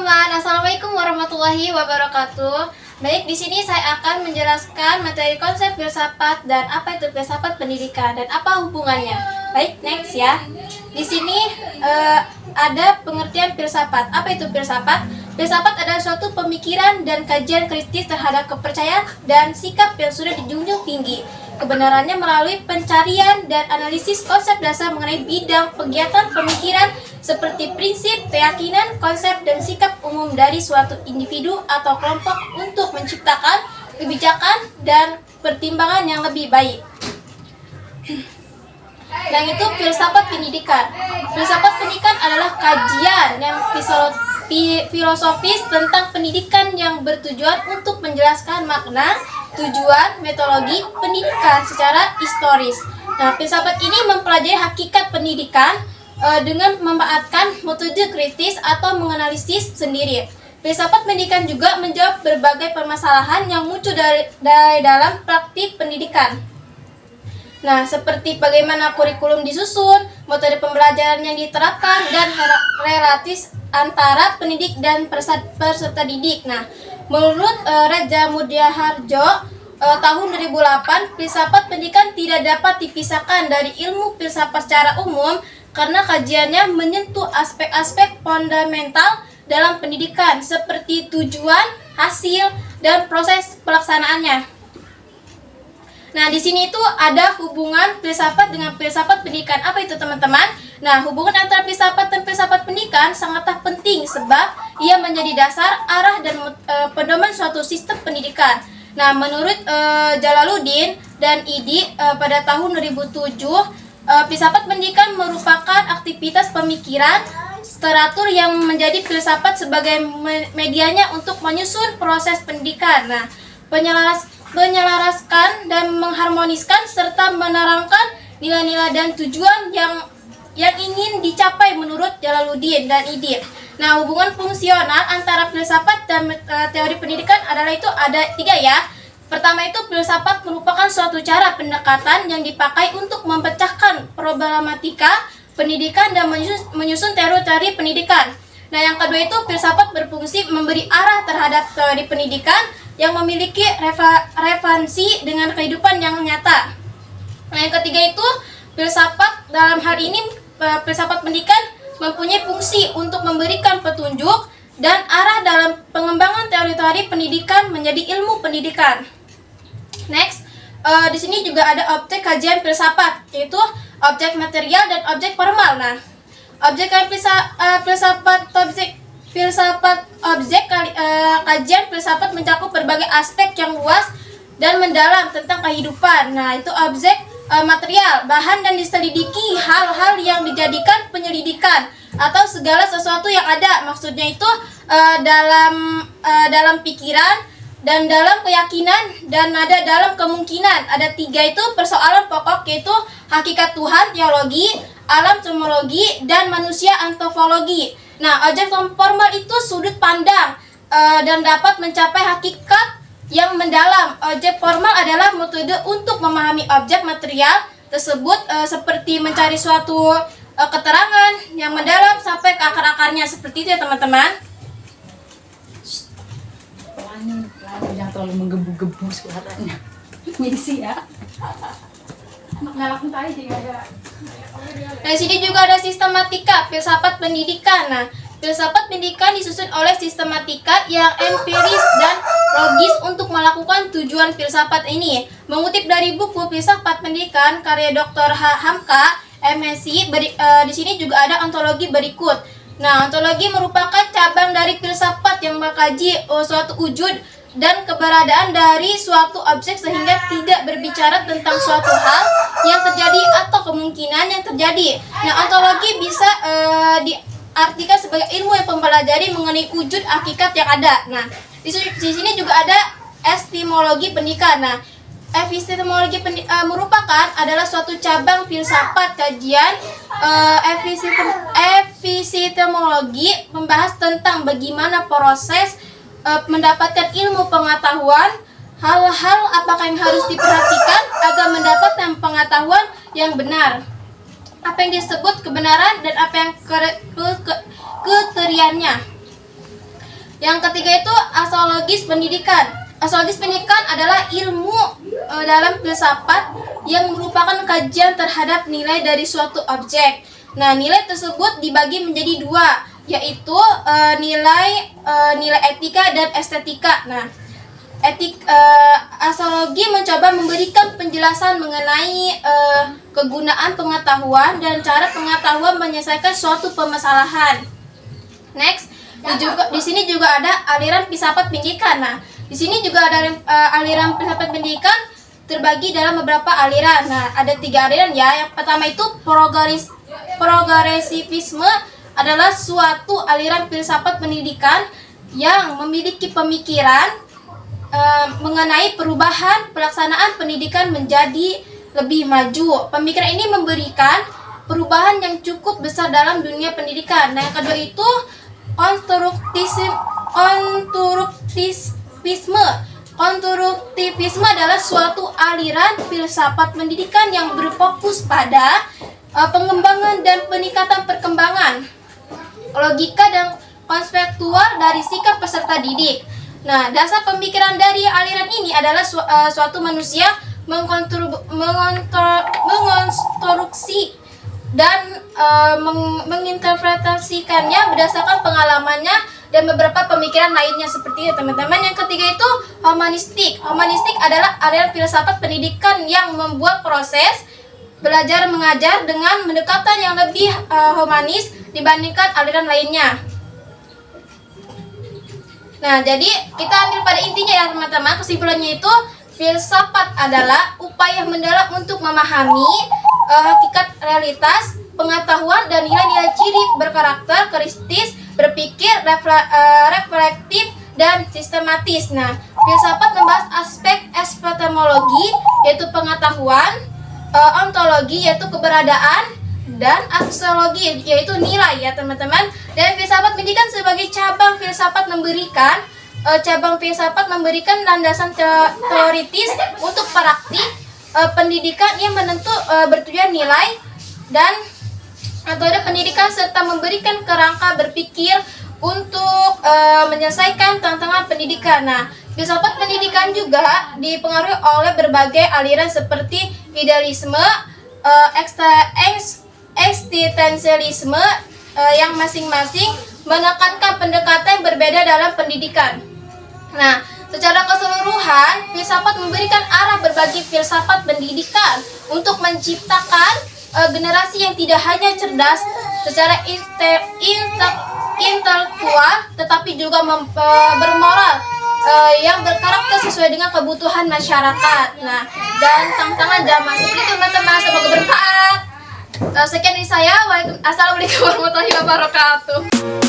teman-teman, Assalamualaikum warahmatullahi wabarakatuh. Baik, di sini saya akan menjelaskan materi konsep filsafat dan apa itu filsafat pendidikan dan apa hubungannya. Baik, next ya. Di sini ada pengertian filsafat. Apa itu filsafat? Filsafat adalah suatu pemikiran dan kajian kritis terhadap kepercayaan dan sikap yang sudah dijunjung tinggi. Kebenarannya melalui pencarian dan analisis konsep dasar mengenai bidang kegiatan pemikiran seperti prinsip, keyakinan, konsep, dan sikap umum dari suatu individu atau kelompok untuk menciptakan kebijakan dan pertimbangan yang lebih baik. Dan itu filsafat pendidikan. Filsafat pendidikan adalah kajian yang filosofis tentang pendidikan yang bertujuan untuk menjelaskan makna, tujuan, metodologi pendidikan secara historis. Nah, filsafat ini mempelajari hakikat pendidikan dengan memanfaatkan metode kritis atau menganalisis sendiri. Filsafat pendidikan juga menjawab berbagai permasalahan yang muncul dari dalam praktik pendidikan. Nah, seperti bagaimana kurikulum disusun, metode pembelajaran yang diterapkan, dan relatif antara pendidik dan peserta didik. Nah, menurut Reza Mudiaharjo tahun 2008, filsafat pendidikan tidak dapat dipisahkan dari ilmu filsafat secara umum karena kajiannya menyentuh aspek-aspek fundamental dalam pendidikan seperti tujuan, hasil, dan proses pelaksanaannya. Nah, di sini itu ada hubungan filsafat dengan filsafat pendidikan. Apa itu, teman-teman? Nah, hubungan antara filsafat dan filsafat pendidikan sangatlah penting sebab ia menjadi dasar, arah, dan pedoman suatu sistem pendidikan. Nah, menurut Jalaluddin dan Idi pada tahun 2007, filsafat pendidikan merupakan aktivitas pemikiran teratur yang menjadi filsafat sebagai medianya untuk menyusun proses pendidikan. Nah, menyelaraskan dan mengharmoniskan serta menerangkan nilai-nilai dan tujuan yang ingin dicapai menurut Jalaluddin dan Idi. Nah, hubungan fungsional antara filsafat dan teori pendidikan adalah itu ada 3 ya. Pertama itu, filsafat merupakan suatu cara pendekatan yang dipakai untuk memecahkan problematika pendidikan dan menyusun teori-teori pendidikan. Nah, yang kedua itu, filsafat berfungsi memberi arah terhadap teori pendidikan yang memiliki relevansi dengan kehidupan yang nyata. Nah, yang ketiga itu, filsafat dalam hal ini, filsafat pendidikan mempunyai fungsi untuk memberikan petunjuk dan arah dalam pengembangan teori-teori pendidikan menjadi ilmu pendidikan. Next, di sini juga ada objek kajian filsafat, yaitu objek material dan objek formal. Nah, kajian filsafat mencakup berbagai aspek yang luas dan mendalam tentang kehidupan. Nah, itu objek material, bahan dan diselidiki hal-hal yang dijadikan penyelidikan atau segala sesuatu yang ada. Maksudnya itu dalam pikiran dan dalam keyakinan dan ada dalam kemungkinan. Ada 3 itu persoalan pokok, yaitu hakikat Tuhan, teologi, alam cosmologi, dan manusia antropologi. Nah, objek formal itu sudut pandang dan dapat mencapai hakikat yang mendalam. Objek formal adalah metode untuk memahami objek material tersebut seperti mencari suatu keterangan yang mendalam sampai ke akar-akarnya. Seperti itu ya, teman-teman. Jangan terlalu menggebu-gebu suaranya. Ngisi ya. Ngalahin tadi juga. Nah, di sini juga ada sistematika filsafat pendidikan. Nah, filsafat pendidikan disusun oleh sistematika yang empiris dan logis untuk melakukan tujuan filsafat ini. Mengutip dari buku Filsafat Pendidikan karya Dr. Hamka, MSc, di sini juga ada ontologi berikut. Nah, ontologi merupakan cabang dari filsafat yang mengkaji suatu wujud dan keberadaan dari suatu objek sehingga tidak berbicara tentang suatu hal yang terjadi atau kemungkinan yang terjadi. Nah, ontologi bisa diartikan sebagai ilmu yang mempelajari mengenai wujud hakikat yang ada. Nah, di sini juga ada epistemologi pendidikan. Nah, epistemologi merupakan adalah suatu cabang filsafat kajian. Epistemologi membahas tentang bagaimana proses mendapatkan ilmu pengetahuan, hal-hal apakah yang harus diperhatikan agar mendapatkan pengetahuan yang benar, apa yang disebut kebenaran dan apa yang kriteriannya. Yang ketiga itu aksiologis pendidikan. Aksiologis pendidikan adalah ilmu dalam filsafat yang merupakan kajian terhadap nilai dari suatu objek. Nah, nilai tersebut dibagi menjadi dua, yaitu nilai etika dan estetika. Nah, aksiologi mencoba memberikan penjelasan mengenai kegunaan pengetahuan dan cara pengetahuan menyelesaikan suatu permasalahan. Next, di sini juga ada aliran filsafat pendidikan. Nah, di sini juga ada aliran filsafat pendidikan terbagi dalam beberapa aliran. Nah, ada 3 aliran ya. Yang pertama itu progresivisme adalah suatu aliran filsafat pendidikan yang memiliki pemikiran mengenai perubahan pelaksanaan pendidikan menjadi lebih maju. Pemikiran ini memberikan perubahan yang cukup besar dalam dunia pendidikan. Nah, yang kedua itu konstruktivisme adalah suatu aliran filsafat pendidikan yang berfokus pada pengembangan dan peningkatan perkembangan logika dan konseptual dari sikap peserta didik. Nah, dasar pemikiran dari aliran ini adalah suatu manusia mengonstruksi dan menginterpretasikannya berdasarkan pengalamannya dan beberapa pemikiran lainnya seperti itu, teman-teman. Yang ketiga itu humanistik. Humanistik adalah aliran filsafat pendidikan yang membuat proses belajar mengajar dengan pendekatan yang lebih humanis dibandingkan aliran lainnya. Nah, jadi kita ambil pada intinya ya teman-teman, kesimpulannya itu filsafat adalah upaya mendalam untuk memahami hakikat realitas, pengetahuan dan nilai-nilai ciri berkarakter kritis, berpikir, reflektif dan sistematis. Nah, filsafat membahas aspek epistemologi yaitu pengetahuan, ontologi yaitu keberadaan, dan aksiologi yaitu nilai ya teman-teman. Dan filsafat pendidikan sebagai cabang filsafat memberikan landasan teoritis untuk praktik pendidikan yang bertujuan nilai dan metode pendidikan serta memberikan kerangka berpikir untuk menyelesaikan tantangan pendidikan. Nah, filsafat pendidikan juga dipengaruhi oleh berbagai aliran seperti idealisme, eksistensialisme yang masing-masing menekankan pendekatan yang berbeda dalam pendidikan. Nah, secara keseluruhan, filsafat memberikan arah berbagi filsafat pendidikan untuk menciptakan generasi yang tidak hanya cerdas secara intelektual, tetapi juga bermoral yang berkarakter sesuai dengan kebutuhan masyarakat. Nah, dan tantangan zaman seperti itu teman-teman, semoga bermanfaat. Sekian dari saya. Assalamualaikum warahmatullahi wabarakatuh.